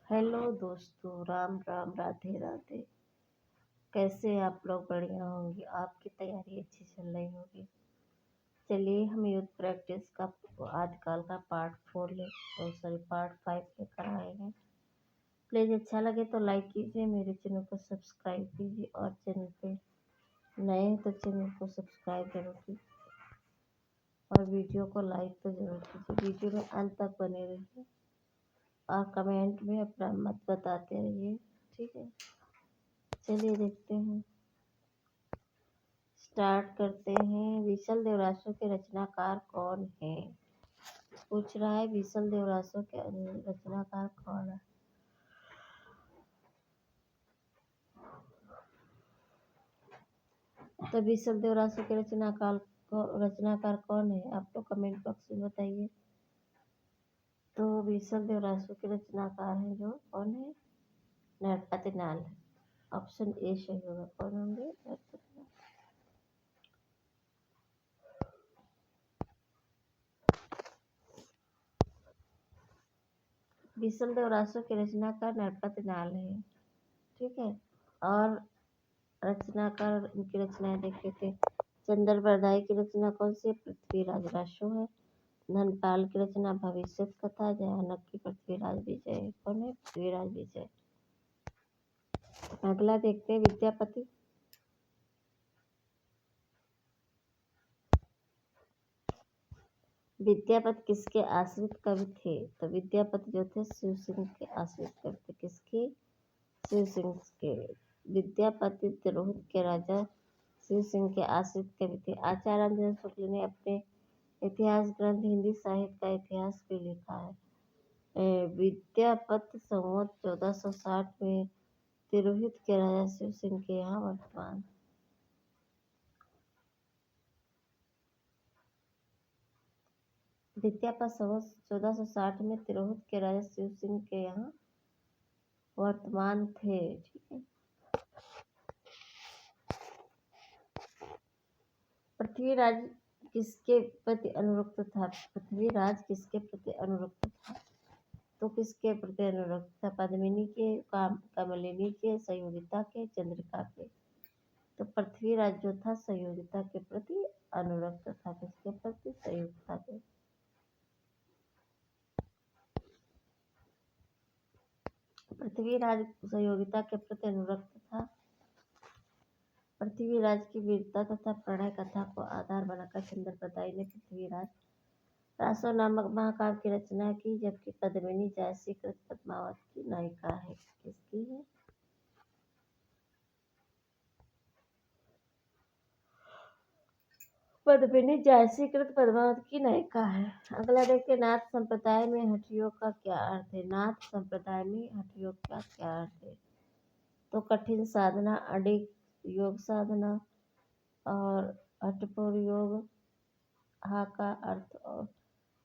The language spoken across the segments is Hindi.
हेलो दोस्तों, राम राम, राधे राधे। कैसे आप लोग? बढ़िया होंगे। आपकी तैयारी अच्छी चल रही होगी। चलिए हम युद्ध प्रैक्टिस का आजकल का पार्ट 4 पार्ट 5 लेकर आए हैं। प्लीज़ अच्छा लगे तो लाइक कीजिए, मेरे चैनल को सब्सक्राइब कीजिए और चैनल पे नए हैं तो चैनल को सब्सक्राइब जरूर कीजिए और वीडियो को लाइक तो जरूर कीजिए। वीडियो में अंत तक बने रहिए और कमेंट में अपना मत बताते रहिए, ठीक है। चलिए देखते हैं, स्टार्ट करते हैं। विशाल देवरासो के रचनाकार कौन है? पूछ रहा है विशाल देवरासो के रचनाकार कौन है। तो विशाल देवरासो के रचनाकार कौन है? आप लोग कमेंट बॉक्स में बताइए। तो विशाल देवरासो के रचनाकार हैं जो कौन है? नरपति नाल है। ऑप्शन ए सही होगा। कौन होंगे? नरपति नाल। विशाल देवरासो के रचनाकार नरपति नाल है, ठीक है। और रचनाकार इनकी रचनाएं देख लेते हैं। चंद्र बरदाई की रचना कौन सी है? पृथ्वीराज रासो है। धनपाल की रचना भविष्य कथा। जयानक की पृथ्वीराज विजय। कौन है? पृथ्वीराज विजय। अगला देखते हैं, विद्यापति। विद्यापति किसके आश्रित कवि थे? तो विद्यापति जो थे शिव सिंह के आश्रित कवि थे। किसके? शिव सिंह के। विद्यापति तिरहुत के राजा शिव सिंह के आश्रित कवि थे। आचार्य रामचंद्र शुक्ल ने अपने इतिहास ग्रंथ हिंदी साहित्य का इतिहास भी लिखा है। विद्यापति संवत 1460 में तिरोहित के राजा शिव सिंह के यहाँ वर्तमान। विद्यापति संवत 1460 में तिरोहित के राजा शिव सिंह के यहाँ वर्तमान थे, ठीक है। पृथ्वीराज किसके प्रति अनुरक्त था? पृथ्वीराज किसके प्रति अनुरक्त था? तो किसके प्रति अनुरक्त था? पद्मिनी के, कमलिनी के, संयोगिता के, चंद्रिका के। तो पृथ्वीराज जो था संयोगिता के प्रति अनुरक्त था। किसके प्रति? संयोगिता के। पृथ्वीराज संयोगिता के प्रति अनुरक्त था। पृथ्वीराज की वीरता तथा प्रणय कथा को आधार बनाकर चंद्र बरदाई ने पृथ्वीराज रासो नामक महाकाव्य की रचना की, जबकि पद्मिनी जायसी कृत पद्मावत की नायिका है। किसकी है? पद्मिनी जायसी कृत पद्मावत की नायिका है। अगला देखते, नाथ संप्रदाय में हठ योग का क्या अर्थ है? नाथ संप्रदाय में हठ योग का क्या अर्थ है? तो कठिन साधना, अडिग योग साधना और हठपुर योग। हा का अर्थ और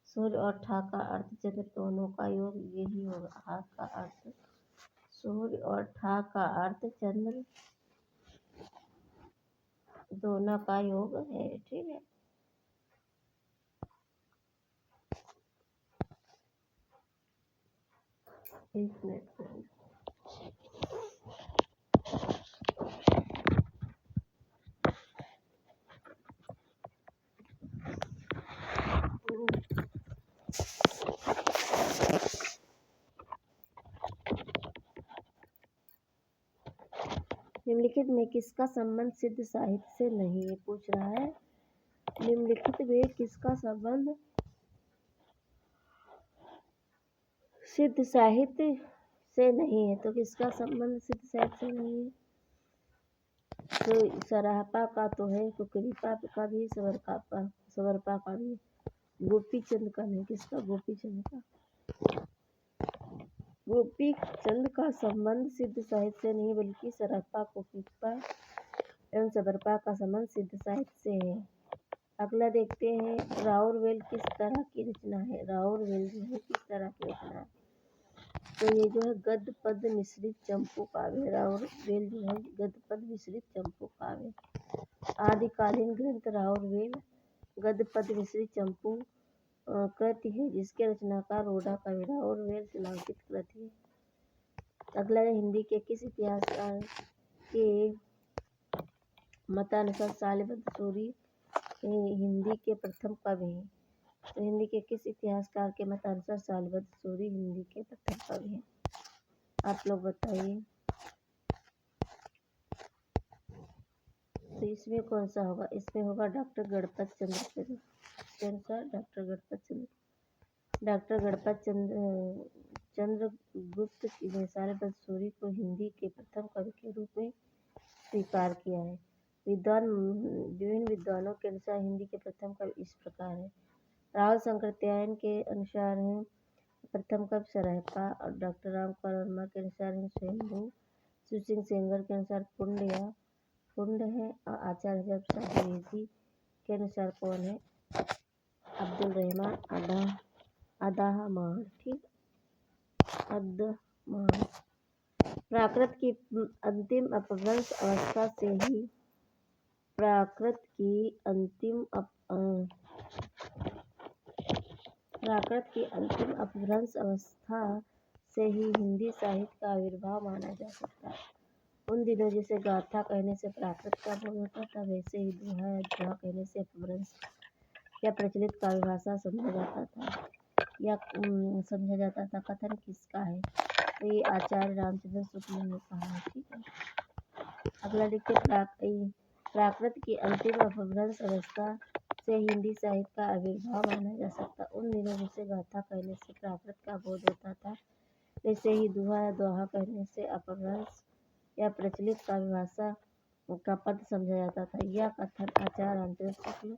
सूर्य और ठा का अर्थ चंद्र, दोनों का योग यही होगा। हा का अर्थ सूर्य और ठा का अर्थ चंद्र, दोनों का योग है, ठीक है। एक मिनट। निम्नलिखित में किसका संबंध सिद्ध साहित्य से नहीं है? पूछ रहा है निम्नलिखित में किसका संबंध सिद्ध साहित्य से नहीं है? तो किसका संबंध सिद्ध साहित्य से नहीं है? तो सराहपा का तो है, कुकरीपा का भी, सवरपा का भी, गोपी चंद का नहीं। किसका? गोपी चंद का। गोपी चंद का संबंध सिद्ध साहित्य से नहीं बल्कि सराहपा, कुकरीपा एवं सवरपा का संबंध सिद्ध साहित्य से है। अगला देखते हैं, राउरवेल किस तरह की रचना है? राउरवेल जो है किस तरह की रचना है? तो ये जो है गद्य पद मिश्रित चंपू काव्य। राउरवेल जो है गद्य पद मिश्रित चंपू काव्य। आदिकालीन ग्रंथ राउरवेल गद्य पद मिश्रित चंपू कृति है, जिसके रचनाकार रोडा कवि। राउरवेल शिलांकित कृति है। अगला है हिंदी के किस इतिहासकार के मतानुसार सालिबद्ध सूरी हिंदी के प्रथम कवि हैं? तो हिंदी के किस इतिहासकार के मतानुसार सालिबद्ध सूरी हिंदी के प्रथम कवि हैं? आप लोग बताइए। तो इसमें कौन सा होगा? इसमें होगा डॉक्टर गणपत चंद्र। कौन सा? डॉक्टर गणपत चंद्रगुप्त ने सालिबद्ध सूरी को हिंदी के प्रथम कवि के रूप में स्वीकार किया है। विभिन्न विद्वानों के अनुसार हिंदी के प्रथम कवि इस प्रकार है। राहुल शंकरत्यायन के अनुसार है प्रथम कवि सरहप्पा, और डॉक्टर रामकुमार वर्मा के अनुसार है स्वयंभू। शिव सिंह सेंगर के अनुसार पुंड है, और आचार्य हजरत द्विवेदी के अनुसार कौन है? अब्दुल रहमान अदाहमान। ठीक, अदमान। प्राकृत की अंतिम अपभ्रंश अवस्था से ही हिंदी साहित्य का आविर्भाव माना जा सकता है। उन दिनों जैसे गाथा कहने से प्राकृत का बोध होता था, वैसे ही दोहा या दोहा कहने से अपभ्रंश या प्रचलित काव्य भाषा समझा जाता था। कथन किसका है? तो ये आचार्य रामचंद्र शुक्ल ने कहा है। ठीक है, अगला देखिए। प्राकृत की अंतिम अपभ्रंश अवस्था से हिंदी साहित्य का आविर्भाव माना जा सकता। उन दिनों जैसे गाथा कहने से प्राकृत का बोध होता था, वैसे ही दोहा या दोहा कहने से अपभ्रंश या प्रचलित काव्य भाषा का पद समझा जाता था। यह कथन आचार्य रामचंद्र शुक्ल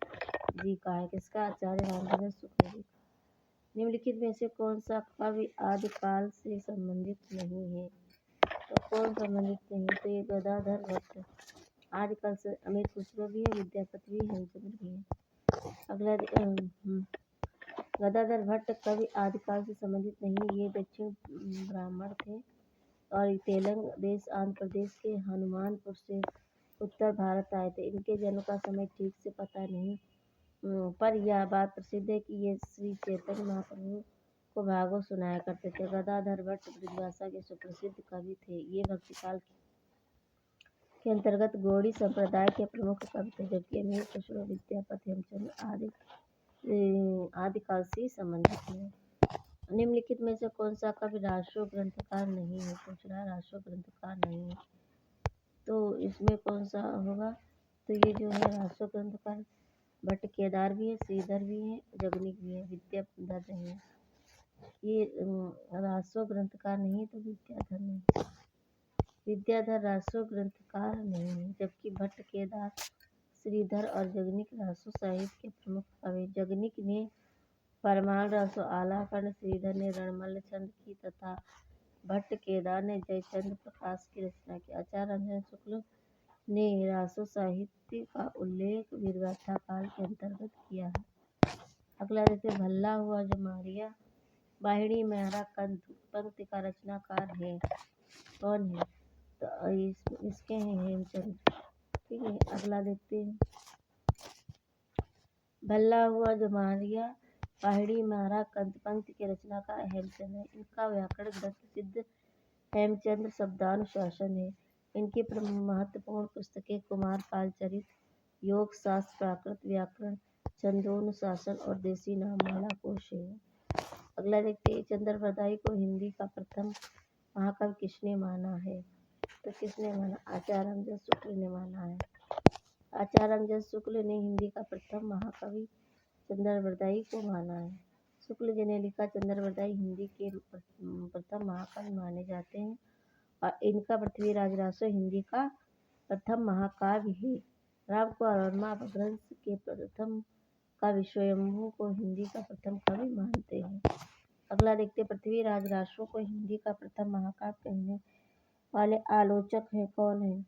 जी का है। किसका? आचार्य रामचंद्र शुक्ल जी। निम्नलिखित में से कौन सा कवि आदिकाल से संबंधित नहीं है? तो कौन संबंधित नहीं? तो ये गदाधर भट्ट आदिकाल से। अमिर खुसरो भी है, विद्यापति भी, हेमचंद्र भी है। अगला गदाधर भट्ट कवि आदिकाल से संबंधित नहीं। ये दक्षिण ब्राह्मण थे और तेलंग देश आंध्र प्रदेश के हनुमानपुर से उत्तर भारत आए थे। इनके जन्म का समय ठीक से पता नहीं, पर यह बात प्रसिद्ध है कि ये श्री चैतन्य महाप्रभु को भागवत सुनाया करते थे। गदाधर भट्ट ब्रजभाषा के सुप्रसिद्ध कवि थे। ये भक्तिकाल के अंतर्गत गौड़ी संप्रदाय के प्रमुख कवि थे, जबकि अमीर खुसरो, विद्यापति, हेमचंद्र आदिकाल से संबंधित है। निम्नलिखित में से कौन सा कवि रासो ग्रंथकार नहीं है? पूछ रहा है, रासो ग्रंथकार नहीं है, तो इसमें कौन सा होगा? तो ये जो है रासो ग्रंथकार भट्ट केदार भी है, श्रीधर भी है, जगनिक भी है, विद्याधर नहीं है। ये रासो ग्रंथकार नहीं, तो विद्याधर नहीं। विद्याधर रासो ग्रंथकार नहीं है, जबकि भट्ट, केदार, श्रीधर और जगनिक रासो साहित्य के प्रमुख कवि। जगनिक ने परमाण रासो आलाखंड, श्रीधर ने रणमल्ल छंद की तथा भट्ट केदार ने जयचंद्र प्रकाश की रचना की। आचार्य रामचंद्र शुक्ल ने रासो साहित्य का उल्लेख वीरगाथा काल के अंतर्गत किया है। अगला देखते, भल्ला हुआ जो मारिया बाहिड़ी म्यारा पंक्ति का रचनाकार है, कौन है? तो इसके हैं हेमचंद्र। ठीक है, अगला देखते हैं। भल्ला हुआ जो मारिया बाहिड़ी म्यारा पंक्ति के रचनाकार हेमचंद्र है। इनका व्याकरण ग्रंथ प्रसिद्ध हेमचंद्र शब्दानुशासन है। इनकी महत्वपूर्ण पुस्तकें कुमारपाल चरित, योग शास्त्र, प्राकृत व्याकरण, छंदोनुशासन और देसी नाममाला कोश है। अगला देखते हैं, चंद्रबरदाई को हिंदी का प्रथम महाकवि किसने माना है? तो किसने माना? आचार्य रामचंद्र शुक्ल ने माना है। आचार्य रामचंद्र शुक्ल ने हिंदी का प्रथम महाकवि चंद्रबरदाई को माना है। शुक्ल जी ने लिखा, चंद्रबरदाई हिंदी के प्रथम महाकवि माने जाते हैं और इनका पृथ्वीराज रासो हिंदी का प्रथम महाकाव्य है। रामकुमार वर्मा अपभ्रंश के प्रथम कवि स्वयंभू को हिंदी का प्रथम कवि मानते हैं। अगला देखते, पृथ्वीराज रासो को हिंदी का प्रथम महाकाव्य कहने वाले आलोचक हैं, कौन है?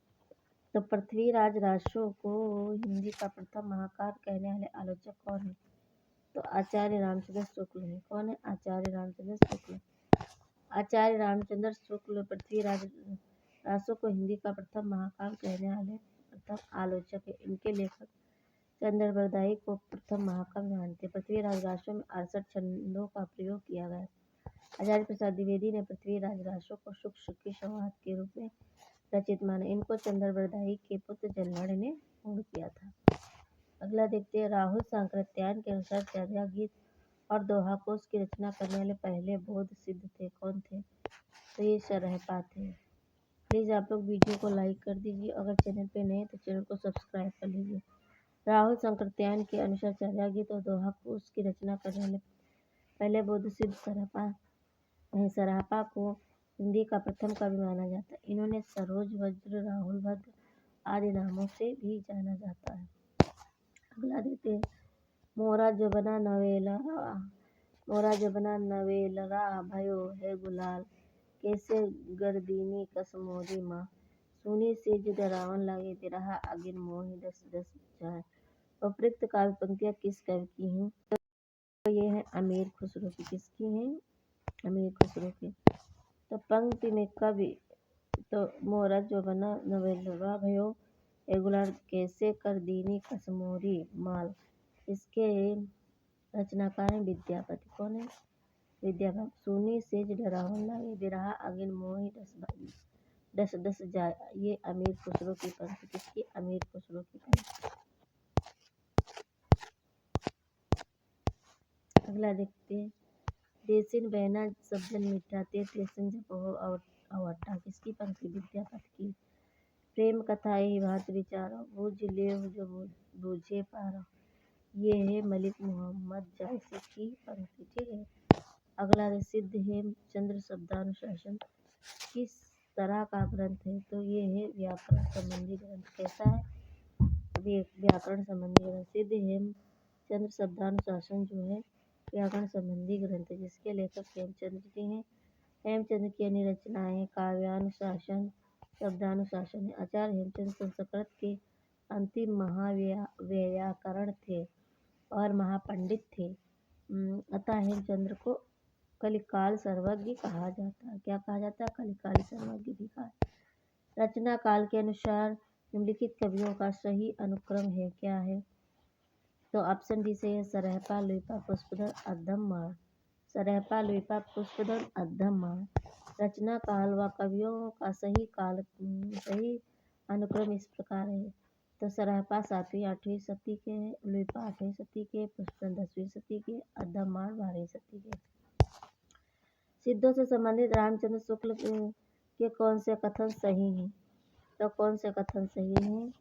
तो पृथ्वीराज रासो को हिंदी का प्रथम महाकाव्य कहने वाले आलोचक कौन है? तो आचार्य रामचंद्र शुक्ल है। कौन है? आचार्य रामचंद्र शुक्ल। आचार्य रामचंद्र शुक्ल पृथ्वीराज रासो को हिंदी का प्रथम महाकाव्य कहने वाले प्रथम आलोचक है। इनके लेखक चंद्रबरदाई को प्रथम महाकाव्य मानते। पृथ्वीराज रासो में 68 छंदों का प्रयोग किया गया। आचार्य प्रसाद द्विवेदी ने पृथ्वीराज रासो को सुख सुखी संवाद के रूप में रचित माना। इनको चंद्रबरदाई के पुत्र जलमण ने पूर्ण किया था। अगला देखते हैं। राहुल सांकृत्यायन के अनुसार चर्या गीत और दोहा कोश की रचना करने वाले पहले बौद्ध सिद्ध थे। कौन थे? तो ये सरहपा थे। प्लीज़ आप लोग वीडियो को लाइक कर दीजिए। अगर चैनल पे नए तो चैनल को सब्सक्राइब कर लीजिए। राहुल सांकृत्यायन के अनुसार चर्या गीत और दोहा कोश की रचना करने वाले पहले बौद्ध सिद्ध सरहपा को हिंदी का प्रथम कवि माना जाता है। इन्होंने सरोज, वज्र, राहुल भद्र आदि नामों से भी जाना जाता है। अगला देते हैं। मोरा जबना नवेलरा भयो है गुलाल, कैसे गर्दीनी कसमोरी माँ, सुनी सेज डरावन लगे बिरहा अगिन मोहि दस दस जाए। उपयुक्त काव्य पंक्तियाँ किस कवि की हैं? तो ये है अमीर खुसरो की। किसकी हैं? अमीर खुसरो की। तो पंक्ति में कवि तो मोरा जो बना नवेलरा भयो ए गुलाल, कैसे कर दीनी कसमोरी माल। इसके रचनाकार हैं विद्यापति। कौन है? विद्यापति। सुनी सेज डरावन लागे बिरहा अगिन मोहि दस दस जाए। ये अमीर खुसरो की पंक्ति। किसकी? अमीर खुसरो की पंक्ति। अगला देखते हैं। देसिन बहना सब जन मिटाते तेसन जब हो अवट्ठा। किसकी पंक्ति? विद्यापति की। प्रेम कथा यही बात विचारो, बूझ ले जो बूझे पारो। ये है मलिक मोहम्मद जायसी की पंक्ति। ठीक है। अगला है। सिद्ध हेमचंद्र शब्दानुशासन किस तरह का ग्रंथ है? तो ये है व्याकरण संबंधी ग्रंथ। कैसा है? व्याकरण संबंधी ग्रंथ। सिद्ध हेमचंद्र शब्दानुशासन जो है व्याकरण संबंधी ग्रंथ है, जिसके लेखक हेमचंद्र जी हैं। हेमचंद्र की अन्य रचनाएं काव्यानुशासन, शब्दानुशासन है। आचार्य हेमचंद्र संस्कृत के अंतिम महाव्याकरण थे और महापंडित थे। अतः हेमचंद्र को कलिकाल सर्वज्ञ कहा जाता है। क्या कहा जाता है? कलिकाल सर्वज्ञ भी कहा। रचना काल के अनुसार निम्नलिखित कवियों का सही अनुक्रम है। क्या है? तो ऑप्शन डी से है सरहपा, लुइपा, पुष्पधर, अद्धममाण। सरहपा, लुइपा, पुष्पधर, अद्धममाण। रचना काल व कवियों का सही अनुक्रम इस प्रकार है। तो सरहपा 7वीं 8वीं शती के, लुइपा 8वीं शती के, पुष्पधर 10वीं शती के, अद्धममाण 12वीं शती के। सिद्धों से संबंधित रामचंद्र शुक्ल के कौन से कथन सही हैं? तो कौन से कथन सही हैं?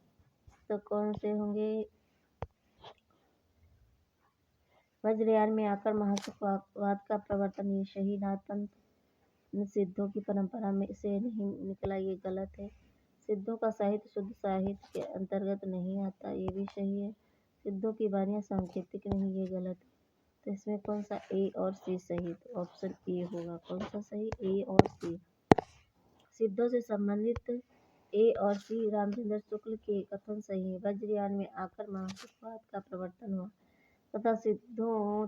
तो कौन से होंगे? वज्रयान में आकर महासुखवाद का प्रवर्तन ये शहीदातंत सिद्धों की परंपरा में से नहीं निकला, ये गलत है। सिद्धों का साहित्य शुद्ध साहित्य के अंतर्गत नहीं आता, ये भी सही है। सिद्धों की वाणियाँ सांकेतिक नहीं, ये गलत है। तो इसमें कौन सा ए और सी सही? तो ऑप्शन ए होगा। कौन सा सही? ए और सी। सिद्धों से संबंधित ए और सी रामचंद्र शुक्ल के कथन सही है। वज्रयान में आकर महासुखवाद का प्रवर्तन हुआ तथा सिद्धों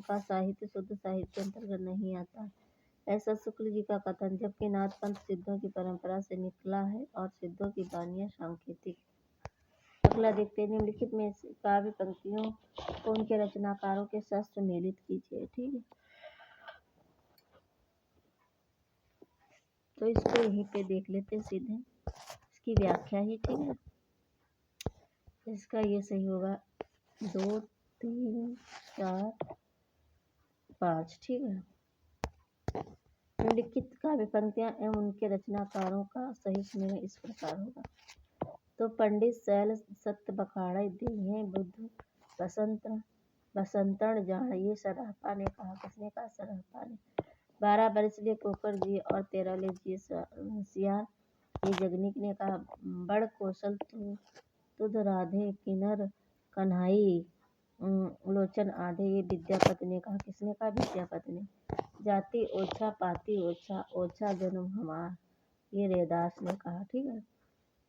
का साहित्य शुद्ध साहित्य के अंतर्गत नहीं आता, ऐसा शुक्ल जी का कथन। जबकि नाथपंथ सिद्धों की परंपरा से निकला है और सिद्धों की वाणियाँ सांकेतिक। अगला देखते हैं। निम्नलिखित में काव्य पंक्तियों को उनके रचनाकारों के साथ सम्मिलित कीजिए। ठीक है। तो इसको यहीं पे देख लेते हैं सीधे, इसकी व्याख्या ही। ठीक है। इसका ये सही होगा 2 3 4 5। ठीक है। निम्नलिखित काव्य पंक्तियां एवं उनके रचनाकारों का सही समय इस प्रकार होगा। तो पंडित शैल सत्य बखाड़ा देह बुद्ध बसंतण जान, ये सरहपा ने कहा। किसने कहा? सरहपा ने। 12 बरस लिए कोकर जी और 13 ले जिए सियार, ये जगनीक ने कहा। बड़ कौशल तुध राधे किन्नर कन्हाई लोचन आधे, ये विद्यापति ने कहा। किसने कहा? विद्यापति ने। जाति ओछा पाती ओछा, ओछा जन्म हमार, ये रैदास ने कहा। ठीक है।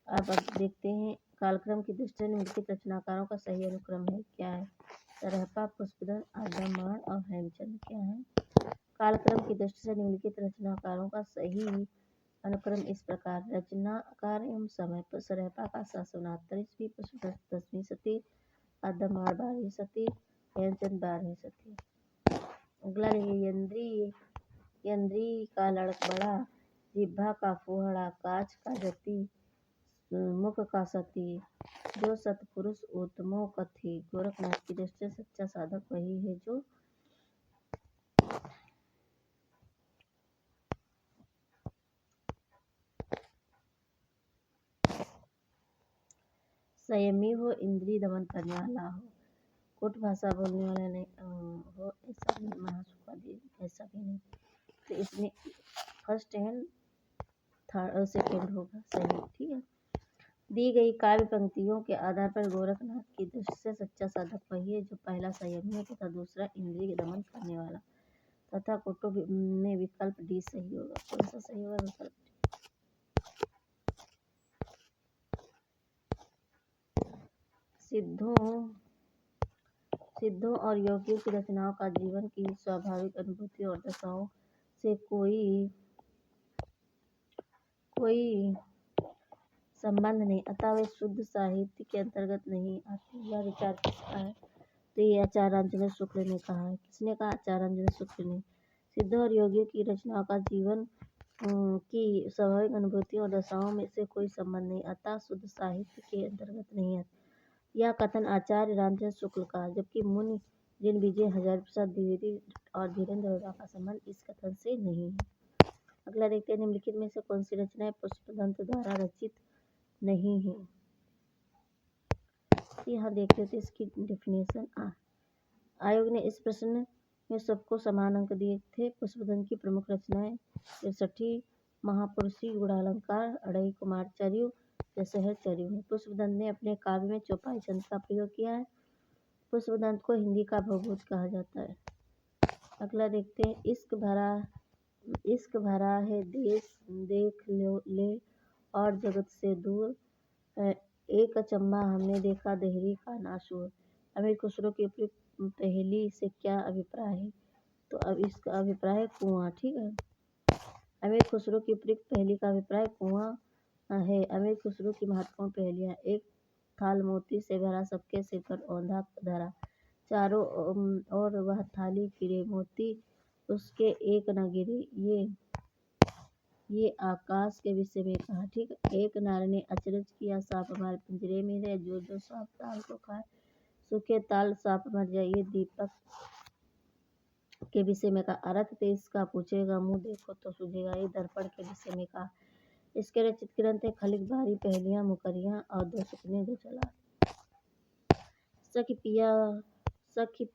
अब देखते हैं। कालक्रम की दृष्टि से निम्नलिखित रचनाकारों का सही अनुक्रम है। क्या है? सरहपा, पुष्पधर, अद्धममाण और हेमचंद। क्या है? कालक्रम की दृष्टि से निम्नलिखित रचनाकारों का सही अनुक्रम इस प्रकार। रचनाकार एवं समय पर सरहपा का शासन 19वीं, पुष्पधर 10वीं शती, अद्धममाण 12वीं शती, हेमचंद 12वीं शती। अगला देखिए। यंद्री का लड़क बड़ा, जिह्वा का फुहड़ा, काच का जति, मुख का सती, जो सतपुरुष उत्तमो कथी। गोरखनाथ की दृष्टि से सच्चा साधक वही है जो संयमी हो, इंद्रिय दमन करने वाला हो, कुट भाषा बोलने वाला नहीं हो, ऐसा भी महासुखादी ऐसा भी नहीं। तो इसमें फर्स्ट एंड थर्ड सेकेंड होगा सही, ठीक है। दी गई काव्य पंक्तियों के आधार पर गोरखनाथ की दृष्टि से सच्चा साधक वही है जो पहला संयमी है तथा दूसरा इंद्रिय दमन करने वाला तथा कुटो में विकल्प डी सही होगा। कौन सा सही होगा विकल्प? सिद्धों और योगियों की रचनाओं का जीवन की स्वाभाविक अनुभूति और दशाओं से कोई संबंध नहीं, अतः वे शुद्ध साहित्य के अंतर्गत नहीं आते। यह विचार किसका है? तो ये आचार्य शुक्ल ने कहा है। किसने कहा? आचार्य शुक्ल ने। सिद्धों और योगियों की रचनाओं का जीवन की स्वाभाविक अनुभूतियों और दशाओं में से कोई संबंध नहीं, अतः शुद्ध साहित्य के अंतर्गत नहीं आते। यह कथन आचार्य रामचंद्र शुक्ल का, जबकि मुनि जिनविजय हजारीप्रसाद द्विवेदी और धीरेन्द्र होदा का संबंध इस कथन से नहीं है। अगला देखते हैं, निम्नलिखित में से कौन सी रचनाएं पुष्पदंत द्वारा रचित नहीं है। यहाँ देख लेते इसकी डेफिनेशन। आयोग ने इस प्रश्न में सबको समान अंक दिए थे। पुष्पदंत की प्रमुख रचनाएं 63 महापुरुषी, गुणालंकार, अढ़ई कुमार चर्यु, दशहर चर्यु है। पुष्पदंत ने अपने काव्य में चौपाई छंद का प्रयोग किया है। पुष्पदंत को हिंदी का भवभूत कहा जाता है। अगला देखते हैं, इश्क भरा है देश देख ले और जगत से दूर, एक अचंबा हमने देखा देहरी का नाशूर। अमीर खुसरो की उपयुक्त पहेली से क्या अभिप्राय है? तो अब इसका अभिप्राय है कुआं, ठीक है। अमीर खुसरो की उपयुक्त पहेली का अभिप्राय कुआं है। अमीर खुसरो की महत्वपूर्ण पहेलियां: एक थाल मोती से भरा, सबके सिर पर औंधा धरा, चारों और वह थाली फिरे, मोती उसके एक न गिरे, ये आकाश के विषय में कहा, ठीक है। एक नारी ने अचरज किया, सांप हमारे पिंजरे में रहे, जो जो सांप ताल को खाए, सूखे ताल सांप मर जाए, ये दीपक के विषय में कहा। अर्थ तेज का पूछेगा, मुंह देखो तो सूझेगा, ये दर्पण के विषय में कहा। इसके रचित ग्रंथ है खलिक बारी, पहेलियां, मुकरियां और दो सुपने दो चला। सखी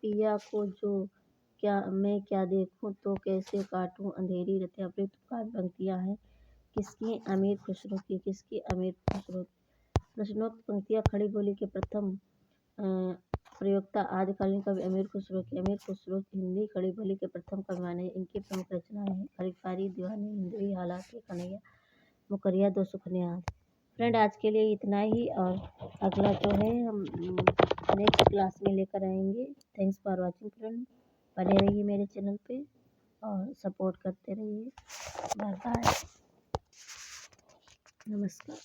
पिया को जो मैं क्या देखूं, तो कैसे काटूं अंधेरी रतियां। अवृत काव्य पंक्तियां हैं किसकी? अमीर खुसरो की। किसकी? अमीर खुसरो की। प्रश्नोक्त पंक्तियां खड़ी बोली के प्रथम प्रयोक्ता आदिकालीन कवि अमीर खुसरो की। अमीर खुसरो हिंदी खड़ी बोली के प्रथम कवि माने। इनकी प्रमुख रचनाएं हैं खलिकबारी, दीवानी हिंदवी, हालांकि, कन्हैया, मुकरिया, दो सुखने आदि। फ्रेंड, आज के लिए इतना ही, और अगला जो है हम नेक्स्ट क्लास में लेकर आएंगे। Thanks for watching friend. बने रहिए मेरे चैनल पे और सपोर्ट करते रहिए। बाय बाय, नमस्कार।